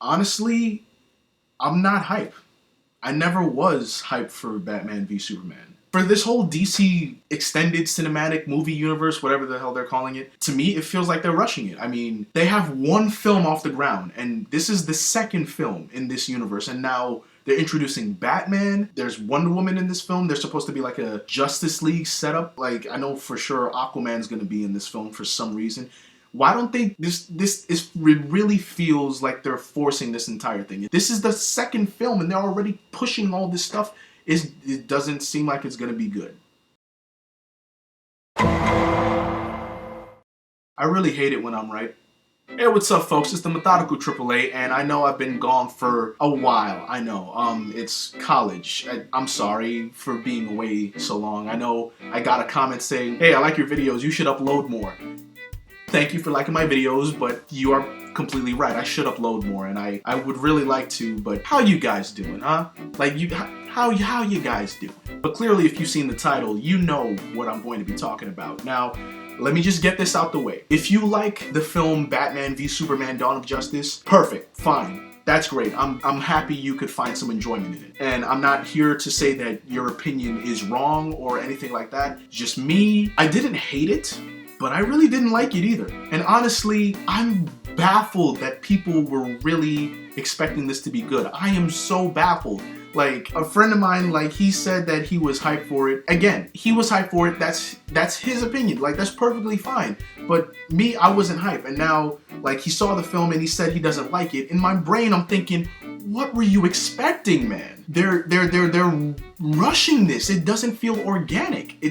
Honestly, I'm not hype. I never was hyped for Batman v Superman. For this whole DC extended cinematic movie universe, whatever the hell they're calling it, to me it feels like they're rushing it. I mean, they have one film off the ground, and this is the second film in this universe, and now they're introducing Batman. There's Wonder Woman in this film. There's supposed to be like a Justice League setup. Like, I know for sure Aquaman's gonna be in this film for some reason. Why don't they, it really feels like they're forcing this entire thing. This is the second film and they're already pushing all this stuff. It doesn't seem like it's gonna be good. I really hate it when I'm right. Hey, what's up, folks? It's the Methodical AAA, and I know I've been gone for a while. I know, it's college. I'm sorry for being away so long. I know I got a comment saying, hey, I like your videos, you should upload more. Thank you for liking my videos, but you are completely right. I should upload more, and I would really like to, but how you guys doing, huh? Like, how you guys doing? But clearly, if you've seen the title, you know what I'm going to be talking about. Now, let me just get this out the way. If you like the film Batman v Superman: Dawn of Justice, perfect, fine. That's great. I'm happy you could find some enjoyment in it. And I'm not here to say that your opinion is wrong or anything like that. Just me, I didn't hate it, but I really didn't like it either. And honestly, I'm baffled that people were really expecting this to be good. I am so baffled. Like, a friend of mine, like, he said that he was hyped for it. Again, he was hyped for it. That's his opinion. Like, that's perfectly fine. But me, I wasn't hyped. And now, like, he saw the film and he said he doesn't like it. In my brain, I'm thinking, what were you expecting, man? They're rushing this. It doesn't feel organic.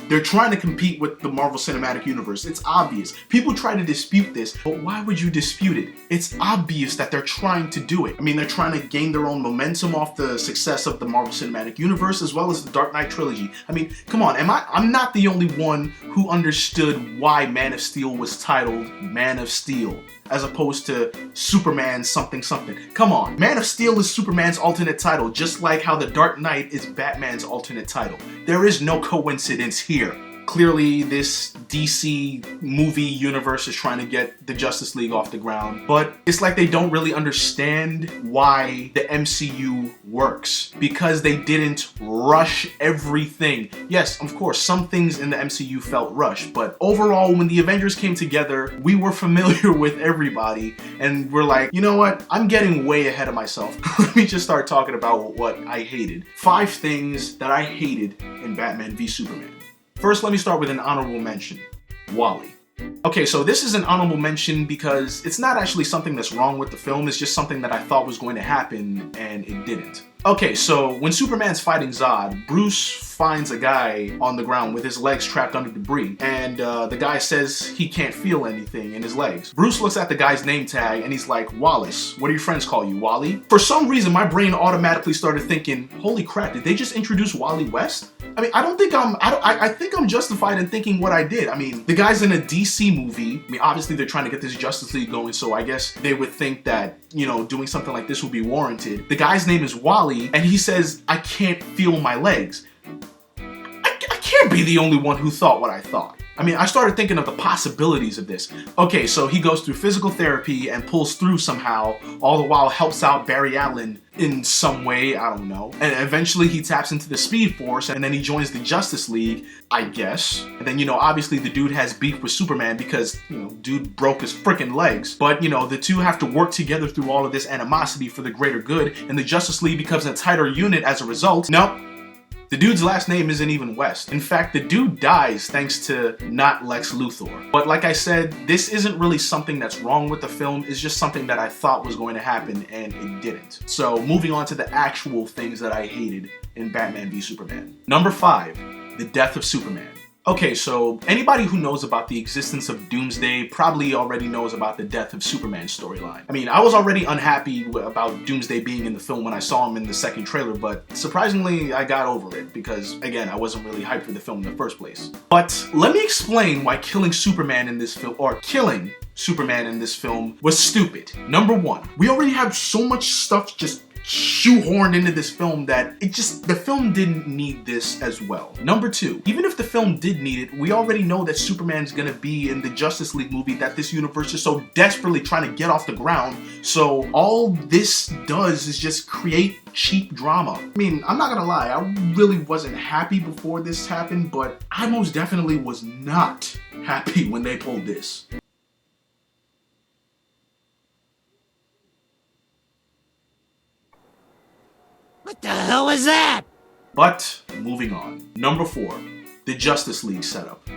They're trying to compete with the Marvel Cinematic Universe. It's obvious. People try to dispute this, but why would you dispute it? It's obvious that they're trying to do it. I mean, they're trying to gain their own momentum off the success of the Marvel Cinematic Universe as well as the Dark Knight trilogy. I mean, come on, I'm not the only one who understood why Man of Steel was titled Man of Steel as opposed to Superman something something. Come on, Man of Steel is Superman's alternate title, just like how The Dark Knight is Batman's alternate title. There is no coincidence here. Clearly, this DC movie universe is trying to get the Justice League off the ground, but it's like they don't really understand why the MCU works, because they didn't rush everything. Yes, of course, some things in the MCU felt rushed, but overall, when the Avengers came together, we were familiar with everybody, and we're like, you know what? I'm getting way ahead of myself. Let me just start talking about what I hated. 5 things that I hated in Batman v Superman. First, let me start with an honorable mention. Wally. Okay, so this is an honorable mention because it's not actually something that's wrong with the film, it's just something that I thought was going to happen, and it didn't. Okay, so when Superman's fighting Zod, Bruce finds a guy on the ground with his legs trapped under debris, and the guy says he can't feel anything in his legs. Bruce looks at the guy's name tag and he's like, Wallace. What do your friends call you, Wally? For some reason, my brain automatically started thinking, holy crap, did they just introduce Wally West? I mean, I think I'm justified in thinking what I did. I mean, the guy's in a DC movie. I mean, obviously they're trying to get this Justice League going, so I guess they would think that, you know, doing something like this would be warranted. The guy's name is Wally, and he says, I can't feel my legs. I can't be the only one who thought what I thought. I mean, I started thinking of the possibilities of this. Okay, so he goes through physical therapy and pulls through somehow, all the while helps out Barry Allen in some way, I don't know. And eventually he taps into the Speed Force and then he joins the Justice League, I guess. And then, you know, obviously the dude has beef with Superman because, you know, dude broke his freaking legs. But, you know, the two have to work together through all of this animosity for the greater good, and the Justice League becomes a tighter unit as a result. Nope. The dude's last name isn't even West. In fact, the dude dies thanks to not Lex Luthor. But like I said, this isn't really something that's wrong with the film, it's just something that I thought was going to happen and it didn't. So moving on to the actual things that I hated in Batman v Superman. Number 5, the death of Superman. Okay, so anybody who knows about the existence of Doomsday probably already knows about the death of Superman storyline. I mean, I was already unhappy about Doomsday being in the film when I saw him in the second trailer, but surprisingly, I got over it because, again, I wasn't really hyped for the film in the first place. But let me explain why killing Superman in this film, or killing Superman in this film, was stupid. Number 1, we already have so much stuff just shoehorned into this film that the film didn't need this as well. Number 2, even if the film did need it, we already know that Superman's gonna be in the Justice League movie that this universe is so desperately trying to get off the ground. So all this does is just create cheap drama. I mean, I'm not gonna lie, I really wasn't happy before this happened, but I most definitely was not happy when they pulled this. What the hell was that? But moving on. Number 4, the Justice League setup.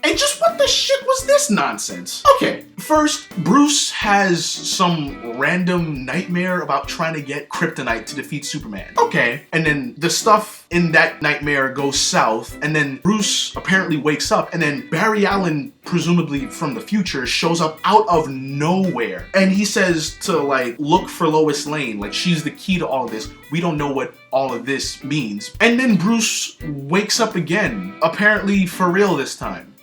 And just what the shit was this nonsense? Okay, first, Bruce has some random nightmare about trying to get kryptonite to defeat Superman. Okay, and then the stuff in that nightmare goes south, and then Bruce apparently wakes up, and then Barry Allen, presumably from the future, shows up out of nowhere. And he says to, like, look for Lois Lane, like she's the key to all of this. We don't know what all of this means. And then Bruce wakes up again, apparently for real this time.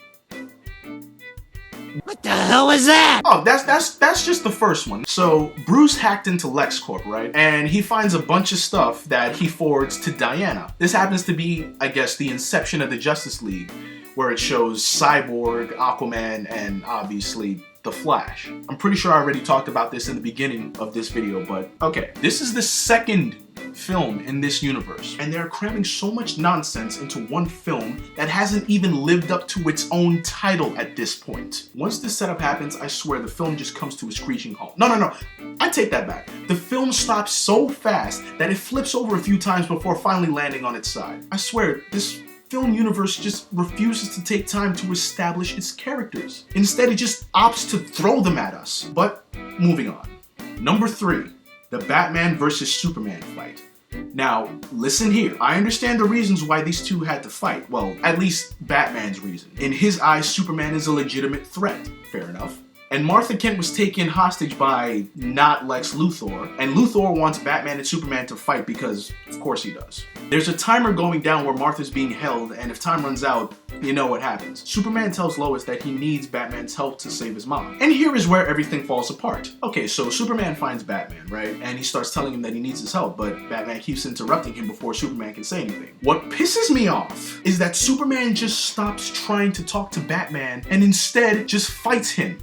What the hell was that? Oh, that's just the first one. So Bruce hacked into LexCorp, right? And he finds a bunch of stuff that he forwards to Diana. This happens to be, I guess, the inception of the Justice League, where it shows Cyborg, Aquaman, and obviously the Flash. I'm pretty sure I already talked about this in the beginning of this video, but okay. This is the second film in this universe, and they're cramming so much nonsense into one film that hasn't even lived up to its own title at this point. Once this setup happens, I swear the film just comes to a screeching halt. No, I take that back. The film stops so fast that it flips over a few times before finally landing on its side. I swear, this film universe just refuses to take time to establish its characters. Instead, it just opts to throw them at us. But moving on. Number 3, the Batman versus Superman fight. Now, listen here. I understand the reasons why these two had to fight. Well, at least Batman's reason. In his eyes, Superman is a legitimate threat. Fair enough. And Martha Kent was taken hostage by not Lex Luthor, and Luthor wants Batman and Superman to fight because, of course he does. There's a timer going down where Martha's being held, and if time runs out, you know what happens. Superman tells Lois that he needs Batman's help to save his mom. And here is where everything falls apart. Okay, so Superman finds Batman, right? And he starts telling him that he needs his help, but Batman keeps interrupting him before Superman can say anything. What pisses me off is that Superman just stops trying to talk to Batman and instead just fights him.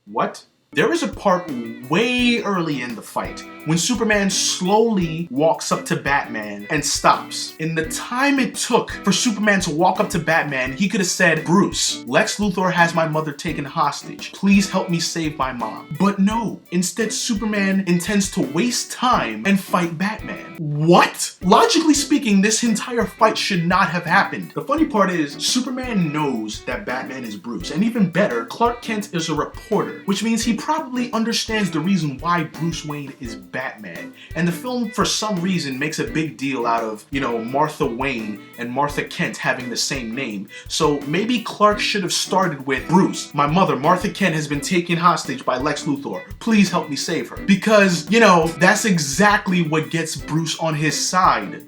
What? There is a part way early in the fight when Superman slowly walks up to Batman and stops. In the time it took for Superman to walk up to Batman, he could have said, Bruce, Lex Luthor has my mother taken hostage. Please help me save my mom. But no, instead Superman intends to waste time and fight Batman. What? Logically speaking, this entire fight should not have happened. The funny part is, Superman knows that Batman is Bruce, and even better, Clark Kent is a reporter, which means he probably understands the reason why Bruce Wayne is Batman. And the film, for some reason, makes a big deal out of, you know, Martha Wayne and Martha Kent having the same name. So maybe Clark should have started with, Bruce, my mother, Martha Kent, has been taken hostage by Lex Luthor. Please help me save her. Because, you know, that's exactly what gets Bruce on his side.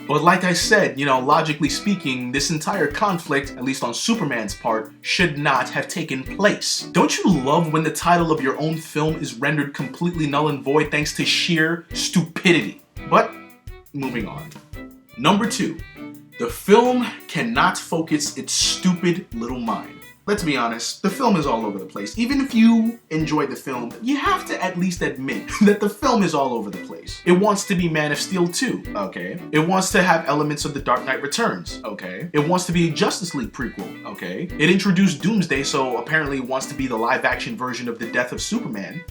But like I said, you know, logically speaking, this entire conflict, at least on Superman's part, should not have taken place. Don't you love when the title of your own film is rendered completely null and void thanks to sheer stupidity? But, moving on. Number 2, the film cannot focus its stupid little mind. Let's be honest, the film is all over the place. Even if you enjoyed the film, you have to at least admit that the film is all over the place. It wants to be Man of Steel 2, okay. It wants to have elements of The Dark Knight Returns, okay. It wants to be a Justice League prequel, okay. It introduced Doomsday, so apparently it wants to be the live-action version of The Death of Superman,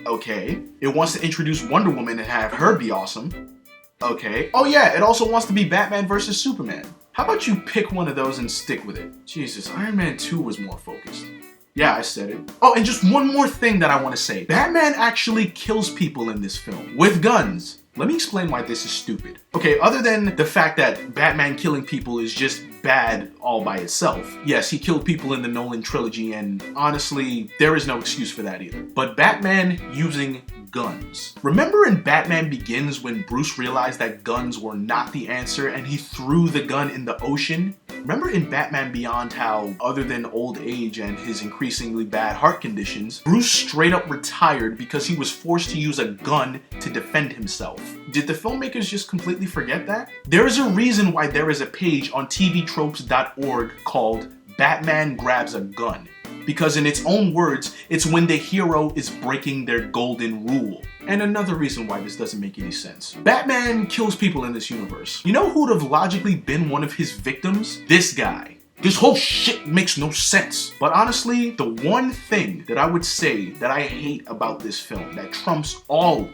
okay. It wants to introduce Wonder Woman and have her be awesome, okay. Oh yeah, it also wants to be Batman versus Superman. How about you pick one of those and stick with it? Jesus, Iron Man 2 was more focused. Yeah, I said it. Oh, and just one more thing that I want to say. Batman actually kills people in this film with guns. Let me explain why this is stupid. Okay, other than the fact that Batman killing people is just bad all by itself. Yes, he killed people in the Nolan trilogy, and honestly, there is no excuse for that either. But Batman using guns. Remember in Batman Begins when Bruce realized that guns were not the answer and he threw the gun in the ocean? Remember in Batman Beyond how, other than old age and his increasingly bad heart conditions, Bruce straight up retired because he was forced to use a gun to defend himself? Did the filmmakers just completely forget that? There is a reason why there is a page on tvtropes.org called Batman Grabs a Gun. Because in its own words, it's when the hero is breaking their golden rule. And another reason why this doesn't make any sense. Batman kills people in this universe. You know who would have logically been one of his victims? This guy. This whole shit makes no sense. But honestly, the one thing that I would say that I hate about this film that trumps all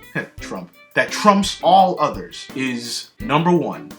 others is, number one,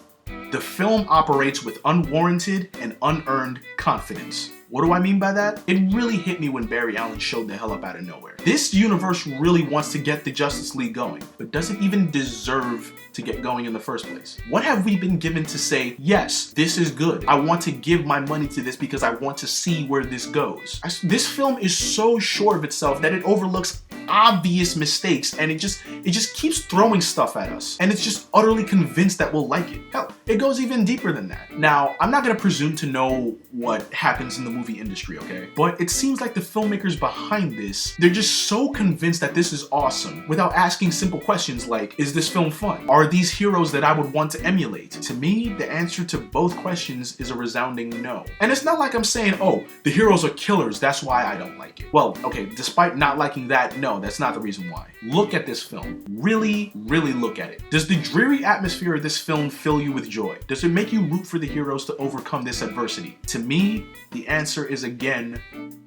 the film operates with unwarranted and unearned confidence. What do I mean by that? It really hit me when Barry Allen showed the hell up out of nowhere. This universe really wants to get the Justice League going, but doesn't even deserve to get going in the first place. What have we been given to say, yes, this is good. I want to give my money to this because I want to see where this goes. This film is so sure of itself that it overlooks obvious mistakes and it just keeps throwing stuff at us, and it's just utterly convinced that we'll like it. Hell, it goes even deeper than that. Now, I'm not gonna presume to know what happens in the movie industry, okay? But it seems like the filmmakers behind this, they're just so convinced that this is awesome without asking simple questions like, is this film fun? Are these heroes that I would want to emulate? To me, the answer to both questions is a resounding no. And it's not like I'm saying, oh, the heroes are killers, that's why I don't like it. Well, okay, despite not liking that, no, that's not the reason why. Look at this film. Really, really look at it. Does the dreary atmosphere of this film fill you with joy? Does it make you root for the heroes to overcome this adversity? To me, the answer is again,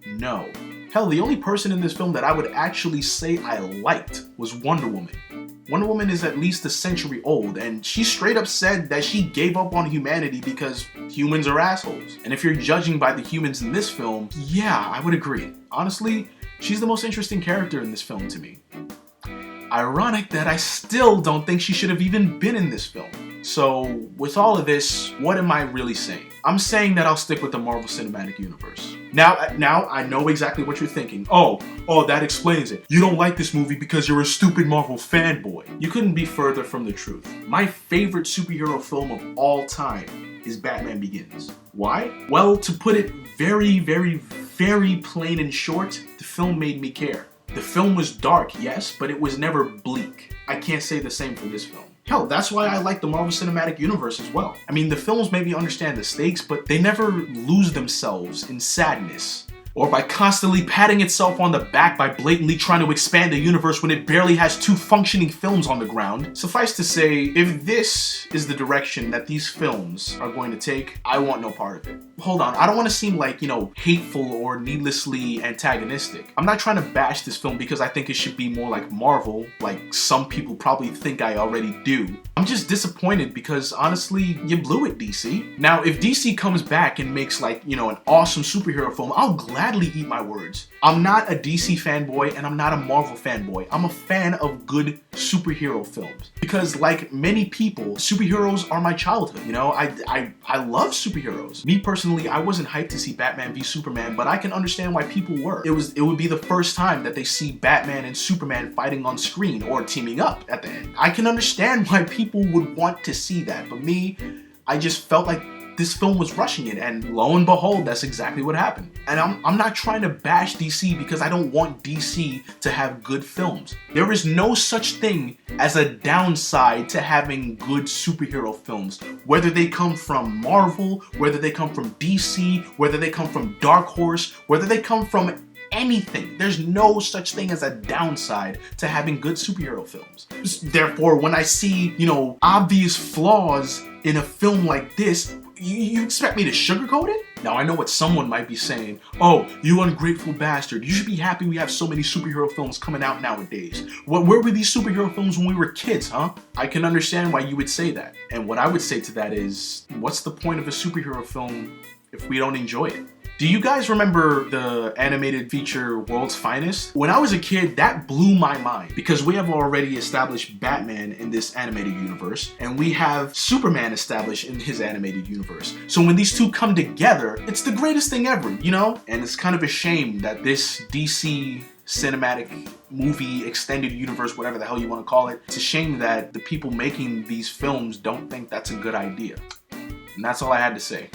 no. Hell, the only person in this film that I would actually say I liked was Wonder Woman. Wonder Woman is at least a century old, and she straight up said that she gave up on humanity because humans are assholes. And if you're judging by the humans in this film, yeah, I would agree. Honestly, she's the most interesting character in this film to me. Ironic that I still don't think she should have even been in this film. So, with all of this, what am I really saying? I'm saying that I'll stick with the Marvel Cinematic Universe. Now I know exactly what you're thinking. Oh, that explains it. You don't like this movie because you're a stupid Marvel fanboy. You couldn't be further from the truth. My favorite superhero film of all time is Batman Begins. Why? Well, to put it very, very, very plain and short, the film made me care. The film was dark, yes, but it was never bleak. I can't say the same for this film. Hell, that's why I like the Marvel Cinematic Universe as well. I mean, the films maybe understand the stakes, but they never lose themselves in sadness, or by constantly patting itself on the back by blatantly trying to expand the universe when it barely has 2 functioning films on the ground. Suffice to say, if this is the direction that these films are going to take, I want no part of it. Hold on, I don't want to seem like, hateful or needlessly antagonistic. I'm not trying to bash this film because I think it should be more like Marvel, like some people probably think I already do. I'm just disappointed because honestly, you blew it, DC. Now, if DC comes back and makes an awesome superhero film, I'll gladly eat my words. I'm not a DC fanboy and I'm not a Marvel fanboy. I'm a fan of good superhero films. Because like many people, superheroes are my childhood. I love superheroes. Me personally, I wasn't hyped to see Batman v Superman, but I can understand why people were. It would be the first time that they see Batman and Superman fighting on screen or teaming up at the end. I can understand why people would want to see that, but me, I just felt like this film was rushing it, and lo and behold, that's exactly what happened. And I'm not trying to bash DC because I don't want DC to have good films. There is no such thing as a downside to having good superhero films, whether they come from Marvel, whether they come from DC, whether they come from Dark Horse, whether they come from anything. There's no such thing as a downside to having good superhero films. Therefore, when I see, obvious flaws in a film like this, you expect me to sugarcoat it? Now, I know what someone might be saying. Oh, you ungrateful bastard. You should be happy we have so many superhero films coming out nowadays. Where were these superhero films when we were kids, huh? I can understand why you would say that. And what I would say to that is, what's the point of a superhero film if we don't enjoy it? Do you guys remember the animated feature World's Finest? When I was a kid, that blew my mind because we have already established Batman in this animated universe and we have Superman established in his animated universe. So when these two come together, it's the greatest thing ever, And it's kind of a shame that this DC cinematic movie extended universe, whatever the hell you want to call it, it's a shame that the people making these films don't think that's a good idea. And that's all I had to say.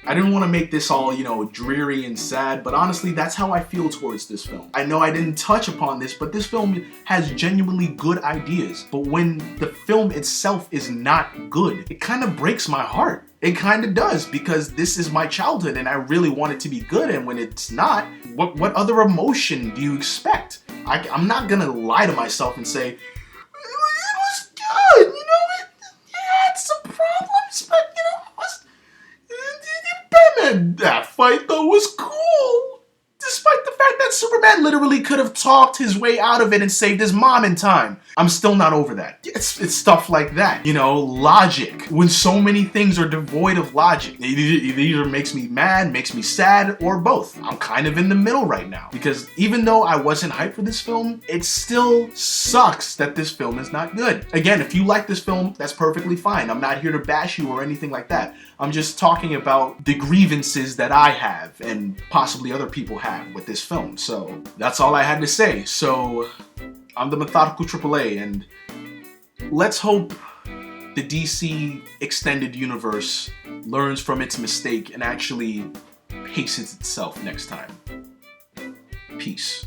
I didn't want to make this all, dreary and sad, but honestly, that's how I feel towards this film. I know I didn't touch upon this, but this film has genuinely good ideas. But when the film itself is not good, it kind of breaks my heart. It kind of does, because this is my childhood and I really want it to be good, and when it's not, what other emotion do you expect? I'm not gonna lie to myself and say, it was good, it had some problems, but Batman, that fight though was cool. Despite the fact that Superman literally could have talked his way out of it and saved his mom in time. I'm still not over that. It's stuff like that. Logic. When so many things are devoid of logic. It either makes me mad, makes me sad, or both. I'm kind of in the middle right now. Because even though I wasn't hyped for this film, it still sucks that this film is not good. Again, if you like this film, that's perfectly fine. I'm not here to bash you or anything like that. I'm just talking about the grievances that I have and possibly other people have with this film. So that's all I had to say. So I'm the Methodical AAA, and let's hope the DC Extended Universe learns from its mistake and actually paces itself next time. Peace.